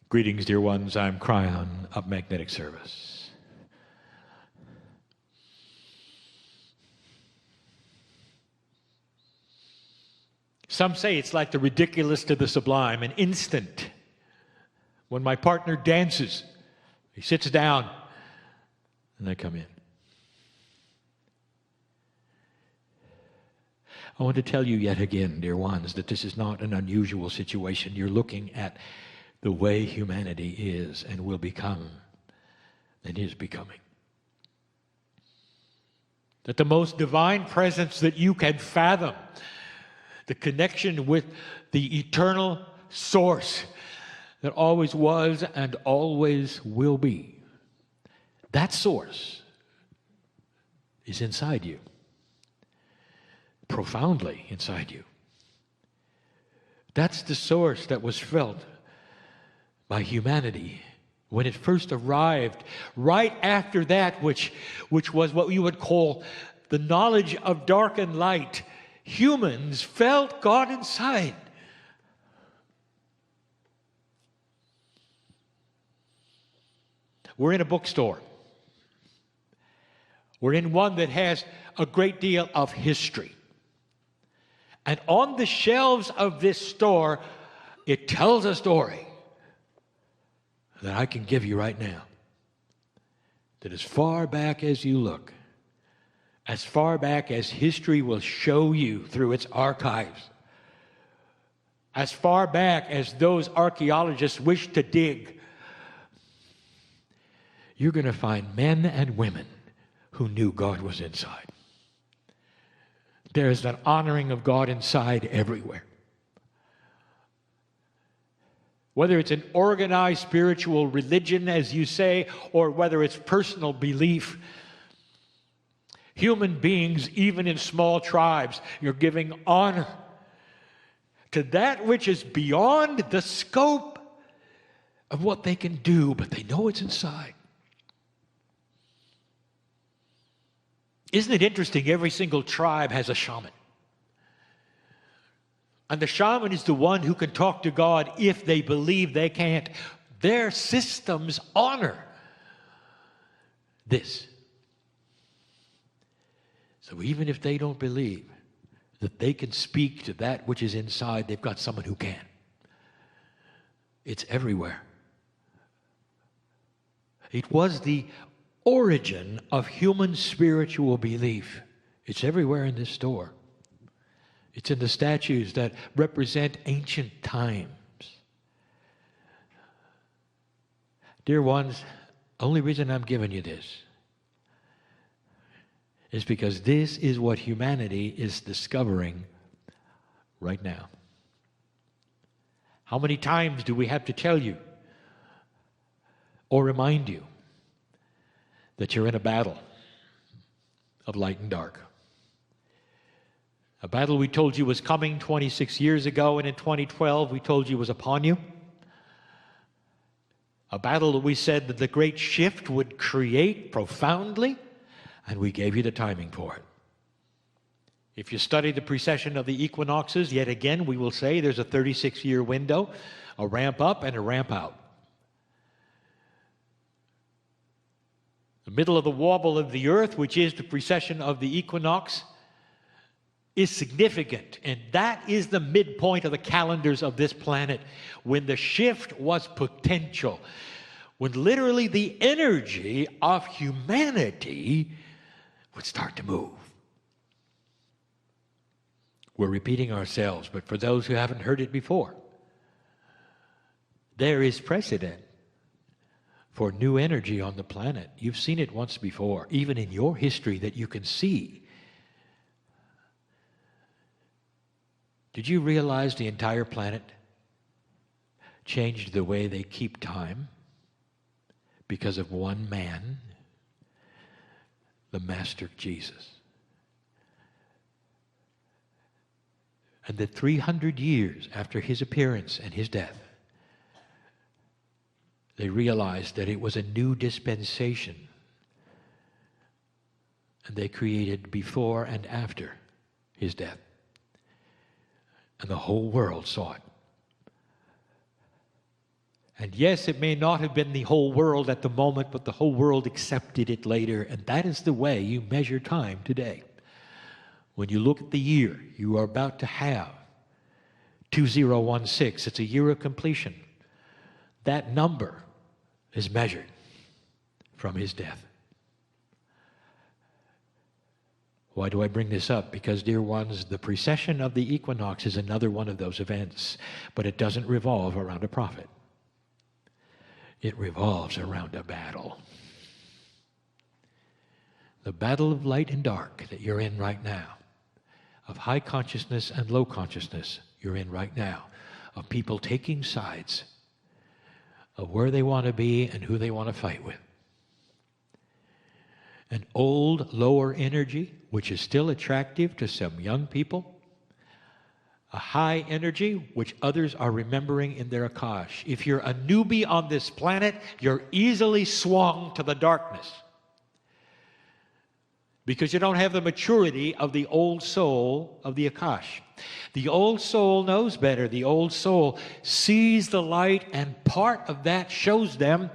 Greetings, dear ones. I'm Kryon of Magnetic Service. Some say it's like the ridiculous to the sublime, an instant. When my partner dances, he sits down, and I come in. I want to tell you yet again, dear ones, that this is not an unusual situation. You're looking at the way humanity is and will become and is becoming. That the most divine presence that you can fathom, the connection with the eternal source that always was and always will be, that source is inside you, profoundly inside you. That's the source that was felt by humanity when it first arrived, right after that which was what we would call the knowledge of dark and light. Humans felt God inside. We're in a bookstore. We're in one that has a great deal of history. And on the shelves of this store, it tells a story that I can give you right now. That as far back as you look, as far back as history will show you through its archives, as far back as those archaeologists wish to dig, you're going to find men and women who knew God was inside. There is an honoring of God inside everywhere. Whether it's an organized spiritual religion, as you say, or whether it's personal belief, human beings, even in small tribes, you're giving honor to that which is beyond the scope of what they can do, but they know it's inside. Isn't it interesting? Every single tribe has a shaman. And the shaman is the one who can talk to God if they believe they can't. Their systems honor this. So even if they don't believe that they can speak to that which is inside, they've got someone who can. It's everywhere. It was the origin of human spiritual belief. It's everywhere in this store. It's in the statues that represent ancient times. Dear ones, only reason I'm giving you this is because this is what humanity is discovering right now. How many times do we have to tell you or remind you that you're in a battle of light and dark? A battle we told you was coming 26 years ago, and in 2012 we told you was upon you. A battle that we said that the great shift would create profoundly, and we gave you the timing for it. If you study the precession of the equinoxes, yet again we will say there's a 36-year window, a ramp up and a ramp out. The middle of the wobble of the earth, which is the precession of the equinox, is significant, and that is the midpoint of the calendars of this planet, when the shift was potential, when literally the energy of humanity would start to move. We're repeating ourselves, but for those who haven't heard it before, there is precedent for new energy on the planet. You've seen it once before, even in your history that you can see. Did you realize the entire planet changed the way they keep time because of one man, the Master Jesus? And that 300 years after his appearance and his death, they realized that it was a new dispensation, and they created before and after his death. And the whole world saw it. And yes, it may not have been the whole world at the moment, but the whole world accepted it later. And that is the way you measure time today. When you look at the year you are about to have, 2016, it's a year of completion. That number is measured from his death. Why do I bring this up? Because, dear ones, the precession of the equinox is another one of those events, but it doesn't revolve around a prophet. It revolves around a battle. The battle of light and dark that you're in right now, of high consciousness and low consciousness you're in right now, of people taking sides, of where they want to be and who they want to fight with. An old, lower energy, which is still attractive to some young people. A high energy, which others are remembering in their Akash. If you're a newbie on this planet, you're easily swung to the darkness. Because you don't have the maturity of the old soul of the Akash. The old soul knows better. The old soul sees the light, and part of that shows them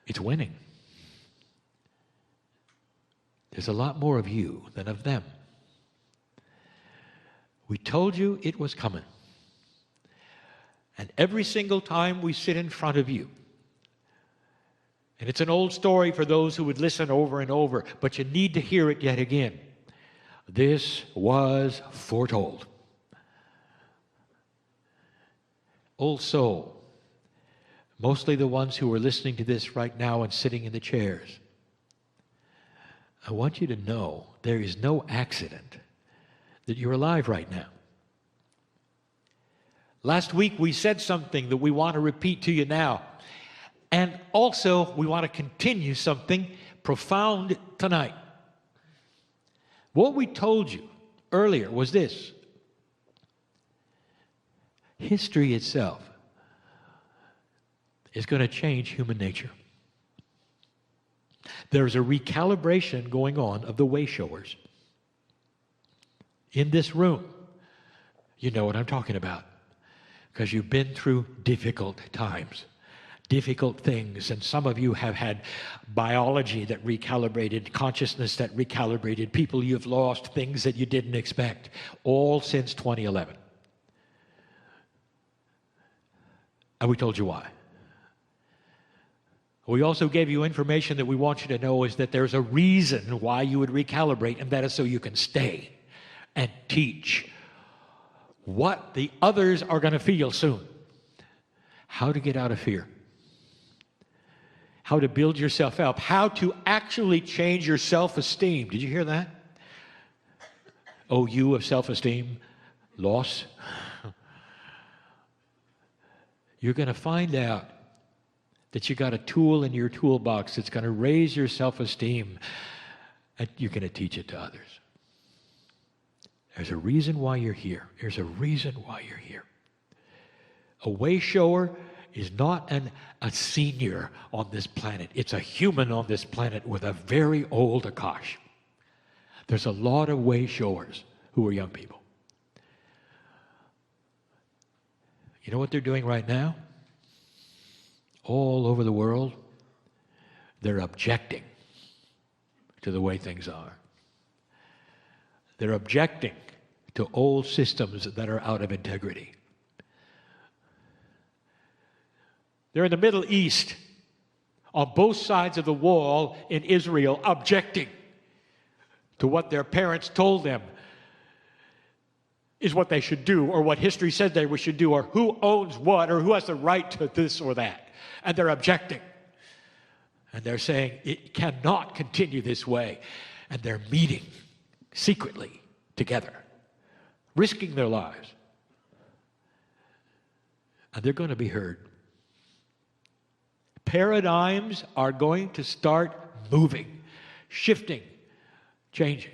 it's winning. There's a lot more of you than of them. We told you it was coming. And every single time we sit in front of you, and it's an old story for those who would listen over and over, but you need to hear it yet again. This was foretold. Old soul, mostly the ones who are listening to this right now and sitting in the chairs, I want you to know there is no accident that you're alive right now. Last week we said something that we want to repeat to you now. And also we want to continue something profound tonight. What we told you earlier was this. History itself is going to change human nature. There's a recalibration going on of the way showers. In this room, you know what I'm talking about, because you've been through difficult times, difficult things, and some of you have had biology that recalibrated, consciousness that recalibrated, people you've lost, things that you didn't expect, all since 2011. And we told you why. We also gave you information that we want you to know is that there's a reason why you would recalibrate, and that is so you can stay and teach what the others are going to feel soon. How to get out of fear. How to build yourself up. How to actually change your self-esteem. Did you hear that? OU of self-esteem, loss. You're going to find out that you got a tool in your toolbox that's going to raise your self-esteem, and you're going to teach it to others. There's a reason why you're here. There's a reason why you're here. A way shower is not a senior on this planet. It's a human on this planet with a very old Akash. There's a lot of way showers who are young people. You know what they're doing right now? All over the world, they're objecting to the way things are. They're objecting to old systems that are out of integrity. They're in the Middle East, on both sides of the wall in Israel, objecting to what their parents told them is what they should do, or what history said they should do, or who owns what, or who has the right to this or that. And they're objecting. And they're saying it cannot continue this way. And they're meeting secretly together, risking their lives. And they're going to be heard. Paradigms are going to start moving, shifting, changing.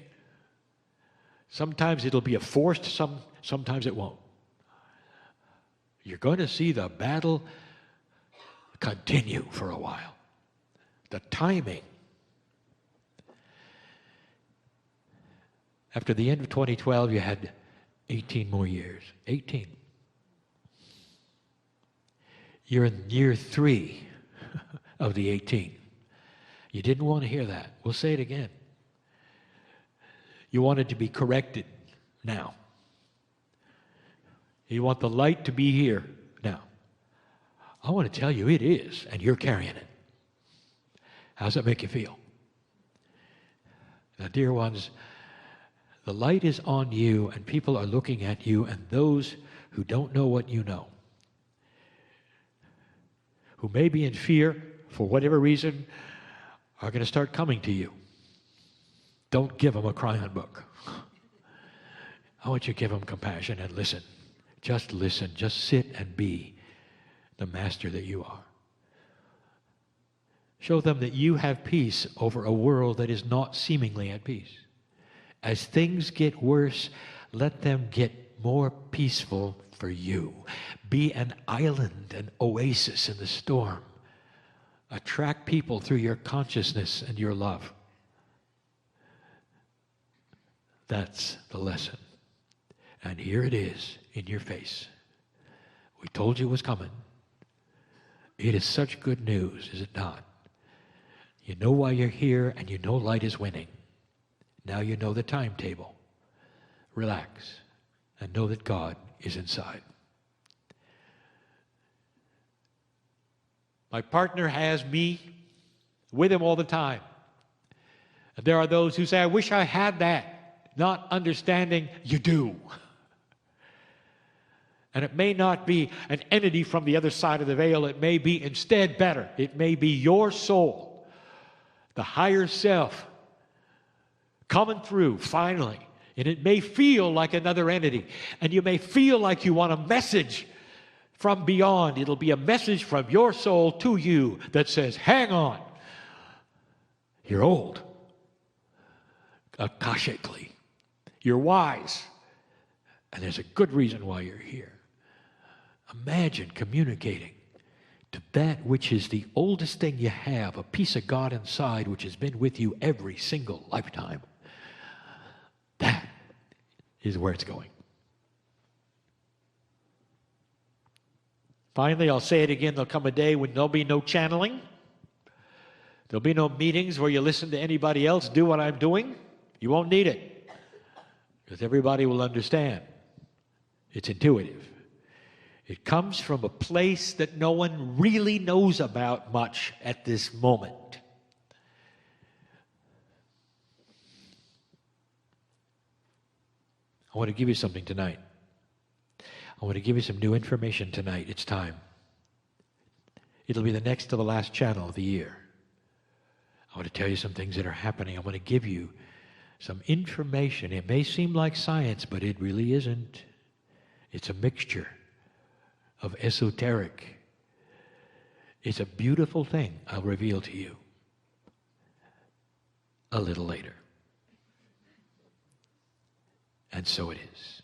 Sometimes it'll be a forced, sometimes it won't. You're going to see the battle continue for a while. The timing. After the end of 2012, you had 18 more years. 18. You're in year 3 of the 18. You didn't want to hear that. We'll say it again. You wanted to be corrected now. You want the light to be here now. I want to tell you it is, and you're carrying it. How does that make you feel? Now, dear ones, the light is on you, and people are looking at you, and those who don't know what you know, who may be in fear for whatever reason, are going to start coming to you. Don't give them a Kryon book. I want you to give them compassion and listen. Just listen. Just sit and be the master that you are. Show them that you have peace over a world that is not seemingly at peace. As things get worse, let them get more peaceful for you. Be an island, an oasis in the storm. Attract people through your consciousness and your love. That's the lesson. And here it is in your face. We told you it was coming. It is such good news, is it not? You know why you're here, and you know light is winning. Now you know the timetable. Relax and know that God is inside. My partner has me with him all the time. And there are those who say, I wish I had that, not understanding you do. And it may not be an entity from the other side of the veil. It may be instead better. It may be your soul, the higher self, coming through finally. And it may feel like another entity. And you may feel like you want a message from beyond. It'll be a message from your soul to you that says, hang on. You're old. Akashically. You're wise. And there's a good reason why you're here. Imagine communicating to that which is the oldest thing you have, a piece of God inside which has been with you every single lifetime. That is where it's going. Finally, I'll say it again, there'll come a day when there'll be no channeling. There'll be no meetings where you listen to anybody else do what I'm doing. You won't need it, because everybody will understand. It's intuitive. It comes from a place that no one really knows about much at this moment. I want to give you something tonight. I want to give you some new information tonight. It's time. It'll be the next to the last channel of the year. I want to tell you some things that are happening. I want to give you some information. It may seem like science, but it really isn't. It's a mixture of esoteric. It's a beautiful thing I'll reveal to you a little later. And so it is.